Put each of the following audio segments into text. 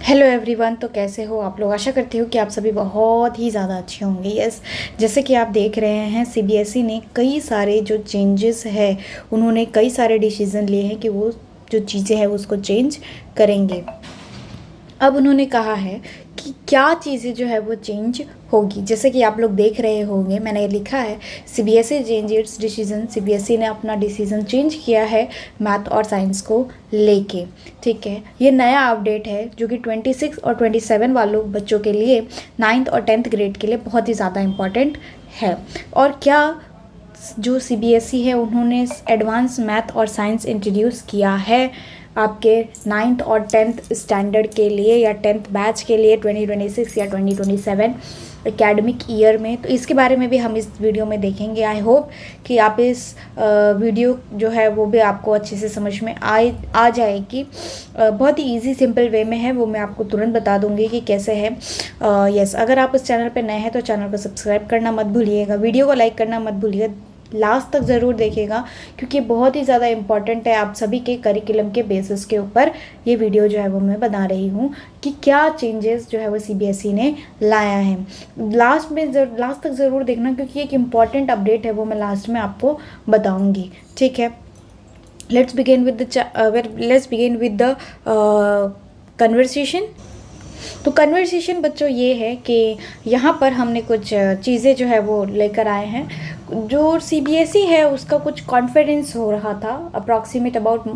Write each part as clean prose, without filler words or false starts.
Hello everyone. तो कैसे हो आप लोग? आशा करती हूँ कि आप सभी बहुत ही ज़्यादा अच्छे होंगे। यस, जैसे कि आप देख रहे हैं सीबीएसई ने कई सारे जो चेंजेस है, उन्होंने कई सारे डिसीज़न लिए हैं कि वो जो चीज़ें हैं उसको चेंज करेंगे। अब उन्होंने कहा है कि क्या चीज़ें जो है वो चेंज होगी। जैसे कि आप लोग देख रहे होंगे, मैंने लिखा है CBSE change it's decision. CBSE ने अपना डिसीजन चेंज किया है मैथ और साइंस को लेके। ठीक है, ये नया अपडेट है जो कि 26 और 27 वालों बच्चों के लिए, 9th और 10th ग्रेड के लिए बहुत ही ज़्यादा इम्पॉर्टेंट है। और क्या जो सीबीएसई है उन्होंने एडवांस मैथ और साइंस इंट्रोड्यूस किया है आपके 9th और 10th स्टैंडर्ड के लिए या 10th बैच के लिए 2026 या 2027 एकेडमिक ईयर में। तो इसके बारे में भी हम इस वीडियो में देखेंगे। आई होप कि आप इस वीडियो जो है वो भी आपको अच्छे से समझ में आ जाएगी। बहुत ही इजी सिंपल वे में है, वो मैं आपको तुरंत बता दूंगी कि कैसे है। यस, अगर आप इस चैनल पर नए हैं तो चैनल को सब्सक्राइब करना मत भूलिएगा, वीडियो को लाइक करना मत भूलिएगा, लास्ट तक ज़रूर देखिएगा क्योंकि बहुत ही ज़्यादा इम्पॉर्टेंट है आप सभी के करिकुलम के बेसिस के ऊपर ये वीडियो जो है वो मैं बता रही हूँ कि क्या चेंजेस जो है वो सीबीएसई ने लाया है। लास्ट तक ज़रूर देखना क्योंकि एक इम्पॉर्टेंट अपडेट है, वो मैं लास्ट में आपको बताऊँगी। ठीक है, let's begin with the conversation. तो कन्वर्सेशन बच्चों ये है कि यहाँ पर हमने कुछ चीज़ें जो है वो लेकर आए हैं। जो सीबीएसई है उसका कुछ कॉन्फिडेंस हो रहा था अप्रॉक्सीमेट अबाउट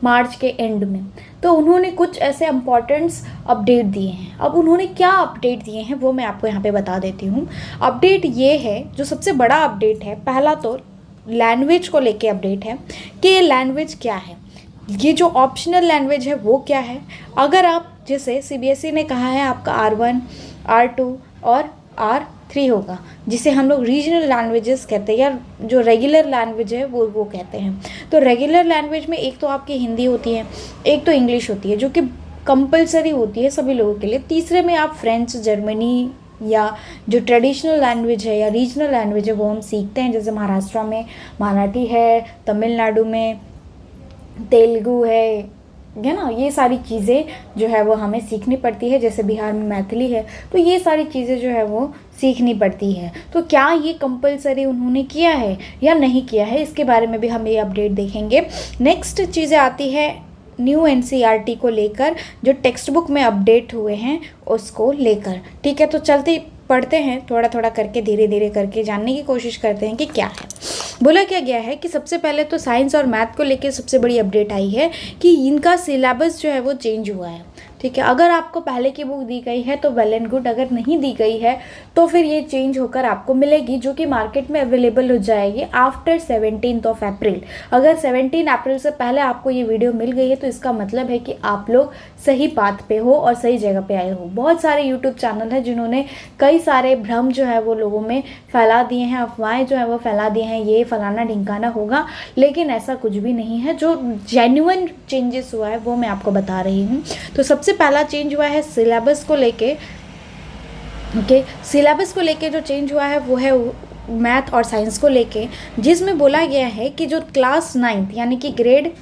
मार्च के एंड में, तो उन्होंने कुछ ऐसे इम्पॉर्टेंट्स अपडेट दिए हैं। अब उन्होंने क्या अपडेट दिए हैं वो मैं आपको यहाँ पे बता देती हूँ। अपडेट ये है, जो सबसे बड़ा अपडेट है, पहला तो लैंग्वेज को लेके अपडेट है कि ये लैंग्वेज क्या है, ये जो ऑप्शनल लैंग्वेज है वो क्या है। अगर आप, जैसे सीबीएसई ने कहा है आपका R1, R2 और R3 होगा, जिसे हम लोग रीजनल लैंग्वेजेस कहते हैं या जो रेगुलर लैंग्वेज है वो कहते हैं। तो रेगुलर लैंग्वेज में एक तो आपकी हिंदी होती है, एक तो इंग्लिश होती है जो कि कंपलसरी होती है सभी लोगों के लिए। तीसरे में आप फ्रेंच, जर्मनी या जो ट्रेडिशनल लैंग्वेज है या रीजनल लैंग्वेज है वो हम सीखते हैं। जैसे महाराष्ट्र में मराठी है, तमिलनाडु में तेलुगु है ना, ये सारी चीज़ें जो है वो हमें सीखनी पड़ती है। जैसे बिहार में मैथिली है, तो ये सारी चीज़ें जो है वो सीखनी पड़ती है। तो क्या ये कंपलसरी उन्होंने किया है या नहीं किया है, इसके बारे में भी हम ये अपडेट देखेंगे। नेक्स्ट चीज़ें आती है न्यू एनसीईआरटी को लेकर, जो टेक्स्ट बुक में अपडेट हुए हैं उसको लेकर। ठीक है, तो चलते पढ़ते हैं, थोड़ा थोड़ा करके धीरे धीरे करके जानने की कोशिश करते हैं कि क्या है। बोला क्या गया है कि सबसे पहले तो साइंस और मैथ को लेकर सबसे बड़ी अपडेट आई है कि इनका सिलेबस जो है वो चेंज हुआ है। ठीक है, अगर आपको पहले की बुक दी गई है तो वेल एंड गुड, अगर नहीं दी गई है तो फिर ये चेंज होकर आपको मिलेगी, जो कि मार्केट में अवेलेबल हो जाएगी आफ्टर 17 अप्रैल। अगर 17 अप्रैल से पहले आपको ये वीडियो मिल गई है तो इसका मतलब है कि आप लोग सही बात पे हो और सही जगह पे आए हो। बहुत सारे यूट्यूब चैनल हैं जिन्होंने कई सारे भ्रम जो है वो लोगों में फैला दिए हैं, अफवाहें जो है वो फैला दिए हैं, ये फलाना ढिमकाना होगा, लेकिन ऐसा कुछ भी नहीं है। जो जेन्युइन चेंजेस हुआ है वो मैं आपको बता रही हूँ। तो सबसे पहला चेंज हुआ है सिलेबस को लेके। ओके, सिलेबस को लेके जो चेंज हुआ है वो है मैथ और साइंस को लेके, जिसमें बोला गया है कि जो क्लास 9th यानी कि ग्रेड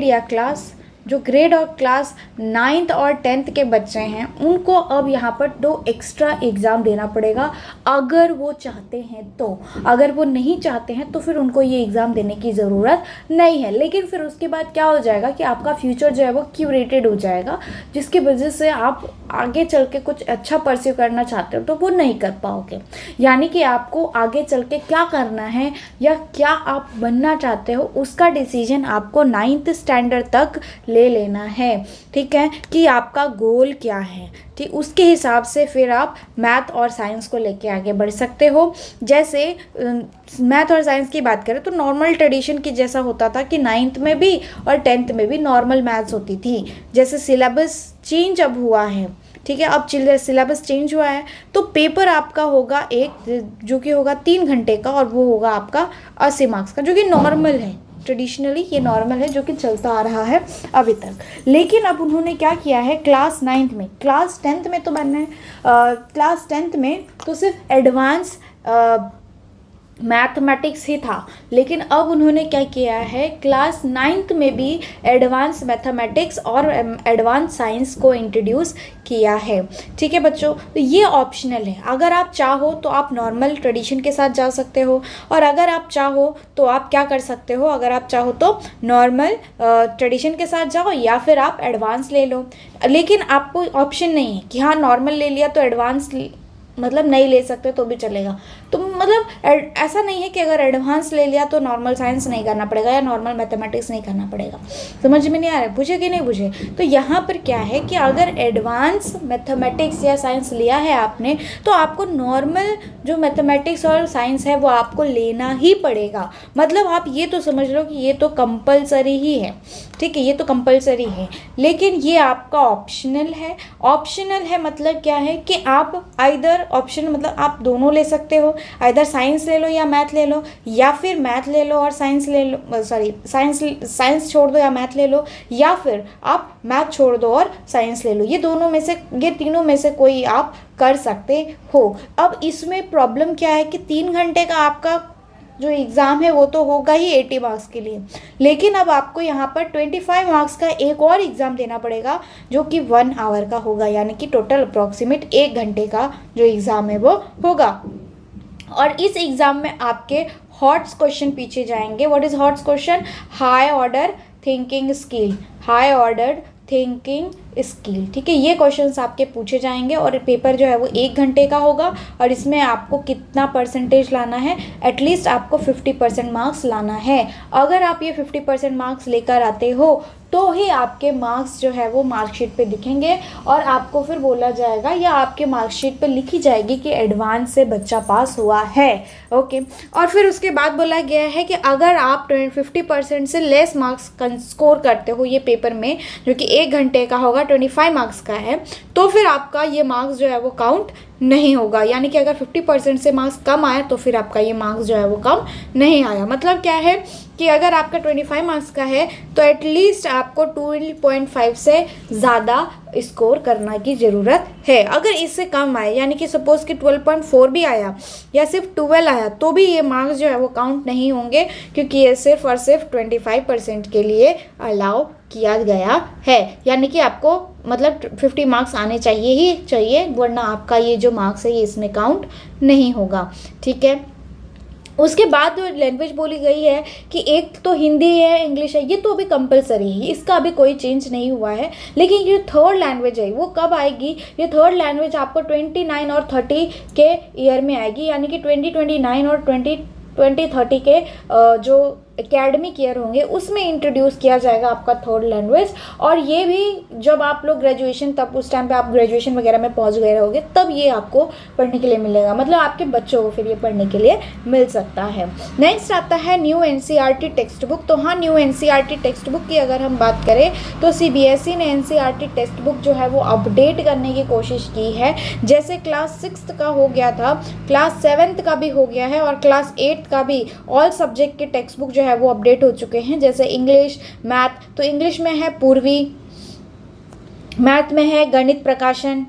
या क्लास, जो ग्रेड और क्लास 9th और 10th के बच्चे हैं उनको अब यहाँ पर 2 एक्स्ट्रा एग्ज़ाम देना पड़ेगा अगर वो चाहते हैं तो। अगर वो नहीं चाहते हैं तो फिर उनको ये एग्ज़ाम देने की ज़रूरत नहीं है। लेकिन फिर उसके बाद क्या हो जाएगा कि आपका फ्यूचर जो है वो क्यूरेटेड हो जाएगा, जिसकी वजह से आप आगे चल के कुछ अच्छा परस्यू करना चाहते हो तो वो नहीं कर पाओगे। यानी कि आपको आगे चल के क्या करना है या क्या आप बनना चाहते हो उसका डिसीजन आपको 9th स्टैंडर्ड तक ले लेना है। ठीक है, कि आपका गोल क्या है, ठीक, उसके हिसाब से फिर आप मैथ और साइंस को लेके आगे बढ़ सकते हो। जैसे मैथ और साइंस की बात करें तो नॉर्मल ट्रेडिशन की जैसा होता था कि 9th में भी और 10th में भी नॉर्मल मैथ्स होती थी। जैसे सिलेबस चेंज अब हुआ है, ठीक है, अब सिलेबस चेंज हुआ है तो पेपर आपका होगा एक, जो कि होगा 3 घंटे का, और वो होगा आपका 80 मार्क्स का, जो कि नॉर्मल है। ट्रेडिशनली ये नॉर्मल है जो कि चलता आ रहा है अभी तक। लेकिन अब उन्होंने क्या किया है क्लास 9th में, क्लास 10th में तो बनना है, क्लास 10th में तो सिर्फ एडवांस मैथमेटिक्स ही था, लेकिन अब उन्होंने क्या किया है, क्लास 9th में भी एडवांस मैथमेटिक्स और एडवांस साइंस को इंट्रोड्यूस किया है। ठीक है बच्चों, तो ये ऑप्शनल है। अगर आप चाहो तो आप नॉर्मल ट्रेडिशन के साथ जा सकते हो, और अगर आप चाहो तो आप क्या कर सकते हो, अगर आप चाहो तो नॉर्मल ट्रेडिशन के साथ जाओ या फिर आप एडवांस ले लो। लेकिन आपको ऑप्शन नहीं है कि हाँ नॉर्मल ले लिया तो एडवांस मतलब नहीं ले सकते तो भी चलेगा। तो मतलब ऐसा नहीं है कि अगर एडवांस ले लिया तो नॉर्मल साइंस नहीं करना पड़ेगा या नॉर्मल मैथमेटिक्स नहीं करना पड़ेगा। समझ में नहीं आ रहा है, बुझे कि नहीं बुझे? तो यहाँ पर क्या है कि अगर एडवांस मैथमेटिक्स या साइंस लिया है आपने, तो आपको नॉर्मल जो मैथमेटिक्स और साइंस है वो आपको लेना ही पड़ेगा। मतलब आप ये तो समझ लो कि ये तो कंपलसरी ही है। ठीक है, ये तो कंपलसरी है, लेकिन ये आपका ऑप्शनल है। ऑप्शनल है मतलब क्या है कि आप आइदर ऑप्शन मतलब आप दोनों ले सकते हो, आइदर साइंस ले लो या मैथ ले लो, या फिर मैथ ले लो और साइंस ले लो, सॉरी साइंस छोड़ दो या मैथ ले लो, या फिर आप मैथ छोड़ दो और साइंस ले लो। ये दोनों में से, ये तीनों में से कोई आप कर सकते हो। अब इसमें प्रॉब्लम क्या है कि 3 घंटे का आपका जो एग्ज़ाम है वो तो होगा ही 80 मार्क्स के लिए, लेकिन अब आपको यहाँ पर 25 मार्क्स का एक और एग्ज़ाम देना पड़ेगा जो कि 1 आवर का होगा, यानी कि टोटल अप्रॉक्सीमेट 1 घंटे का जो एग्ज़ाम है वो होगा। और इस एग्ज़ाम में आपके हॉट्स क्वेश्चन पूछे जाएंगे। What is hots question? High order thinking skill, high order thinking skill. ठीक है, ये क्वेश्चंस आपके पूछे जाएंगे और पेपर जो है वो 1 घंटे का होगा। और इसमें आपको कितना परसेंटेज लाना है? एटलीस्ट आपको 50% मार्क्स लाना है। अगर आप ये 50% मार्क्स लेकर आते हो तो ही आपके मार्क्स जो है वो मार्कशीट पे दिखेंगे और आपको फिर बोला जाएगा या आपके मार्कशीट पे लिखी जाएगी कि एडवांस से बच्चा पास हुआ है। ओके, और फिर उसके बाद बोला गया है कि अगर आप 50% से लेस मार्क्स स्कोर करते हो ये पेपर में, जो कि 1 घंटे का होगा, 25 मार्क्स का है, तो फिर आपका ये मार्क्स जो है वो काउंट नहीं होगा। यानी कि अगर 50% से मार्क्स कम आया तो फिर आपका ये मार्क्स जो है वो कम नहीं आया। मतलब क्या है कि अगर आपका 25 मार्क्स का है तो एटलीस्ट आपको 12.5 से ज़्यादा स्कोर करने की ज़रूरत है। अगर इससे कम आए, यानी कि सपोज़ कि 12.4 भी आया या सिर्फ 12 आया, तो भी ये मार्क्स जो है वो काउंट नहीं होंगे, क्योंकि ये सिर्फ और सिर्फ 25% के लिए अलाउ किया गया है। यानी कि आपको मतलब 50 मार्क्स आने चाहिए ही चाहिए, वरना आपका ये जो मार्क्स है ये इसमें काउंट नहीं होगा। ठीक है, उसके बाद जो लैंग्वेज बोली गई है कि एक तो हिंदी है, इंग्लिश है, ये तो अभी कंपलसरी है, इसका अभी कोई चेंज नहीं हुआ है। लेकिन ये थर्ड लैंग्वेज है वो कब आएगी? ये थर्ड लैंग्वेज आपको 29 और 30 के ईयर में आएगी, यानी कि 2029 और 2030 के जो एकेडमिक ईयर होंगे उसमें इंट्रोड्यूस किया जाएगा आपका थर्ड लैंग्वेज। और ये भी जब आप लोग ग्रेजुएशन, तब उस टाइम पे आप ग्रेजुएशन वगैरह में पहुंच गए रहोगे, तब ये आपको पढ़ने के लिए मिलेगा। मतलब आपके बच्चों को फिर ये पढ़ने के लिए मिल सकता है। नेक्स्ट आता है न्यू एनसीईआरटी टेक्स्ट बुक। तो हाँ, न्यू एनसीईआरटी टेक्स्ट बुक की अगर हम बात करें तो सीबीएसई ने एनसीईआरटी टेक्स्ट बुक जो है वो अपडेट करने की कोशिश की है। जैसे क्लास 6 का हो गया था, क्लास 7 का भी हो गया है और क्लास 8 का भी ऑल सब्जेक्ट के टेक्स्ट बुक जो है वो अपडेट हो चुके हैं। जैसे इंग्लिश, मैथ, तो इंग्लिश में है पूर्वी, मैथ में है गणित प्रकाशन।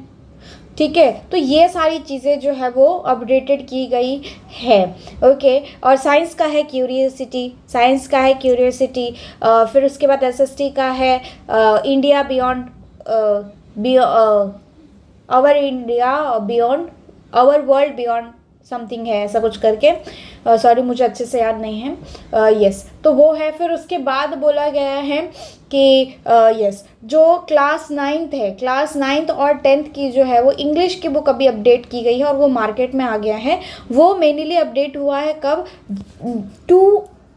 ठीक है, तो ये सारी चीज़ें जो है वो अपडेटेड की गई है। ओके, और साइंस का है क्यूरियोसिटी, साइंस का है क्यूरियोसिटी। फिर उसके बाद एसएसटी का है India beyond, our India beyond, our world beyond something है, ऐसा कुछ करके, सॉरी मुझे अच्छे से याद नहीं है। यस, तो वो है। फिर उसके बाद बोला गया है कि यस, जो क्लास 9th है, क्लास 9th और 10th की जो है वो इंग्लिश की बुक अभी अपडेट की गई है और वो मार्केट में आ गया है। वो मेनली अपडेट हुआ है कब? 2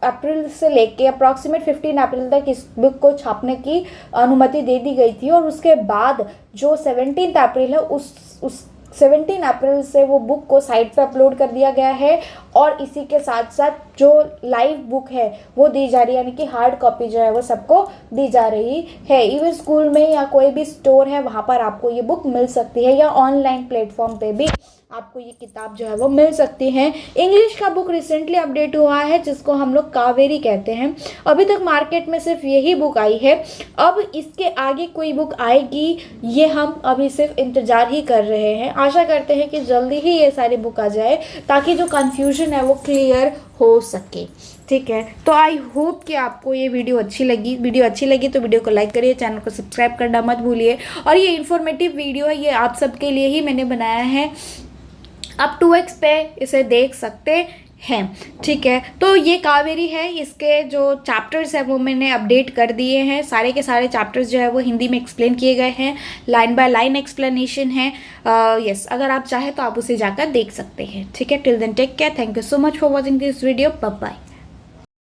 अप्रैल से लेके अप्रॉक्सीमेट 15 अप्रैल तक इस बुक को छापने की अनुमति दे दी गई थी। और उसके बाद जो 17 अप्रैल है, उस 17 अप्रैल से वो बुक को साइट पे अपलोड कर दिया गया है। और इसी के साथ साथ जो लाइव बुक है वो दी जा रही है, यानी कि हार्ड कॉपी जो है वो सबको दी जा रही है। इवन स्कूल में या कोई भी स्टोर है वहाँ पर आपको ये बुक मिल सकती है, या ऑनलाइन प्लेटफॉर्म पे भी आपको ये किताब जो है वो मिल सकती है। इंग्लिश का बुक रिसेंटली अपडेट हुआ है, जिसको हम लोग कावेरी कहते हैं। अभी तक मार्केट में सिर्फ यही बुक आई है। अब इसके आगे कोई बुक आएगी ये हम अभी सिर्फ इंतज़ार ही कर रहे हैं। आशा करते हैं कि जल्दी ही ये सारी बुक आ जाए, ताकि जो कन्फ्यूजन कंफ्यूजन है वो क्लियर हो सके। ठीक है, तो आई होप कि आपको ये वीडियो अच्छी लगी तो वीडियो को लाइक करिए, चैनल को सब्सक्राइब करना मत भूलिए। और ये इन्फॉर्मेटिव वीडियो है, ये आप सबके लिए ही मैंने बनाया है, आप 2x पे इसे देख सकते हैं। ठीक है, तो ये कावेरी है, इसके जो चैप्टर्स है वो मैंने अपडेट कर दिए हैं, सारे के सारे चैप्टर्स जो है वो हिंदी में एक्सप्लेन किए गए हैं, लाइन बाय लाइन एक्सप्लेनेशन है। यस, अगर आप चाहें तो आप उसे जाकर देख सकते हैं। ठीक है, till then take care, thank you so much for watching this video, bye bye.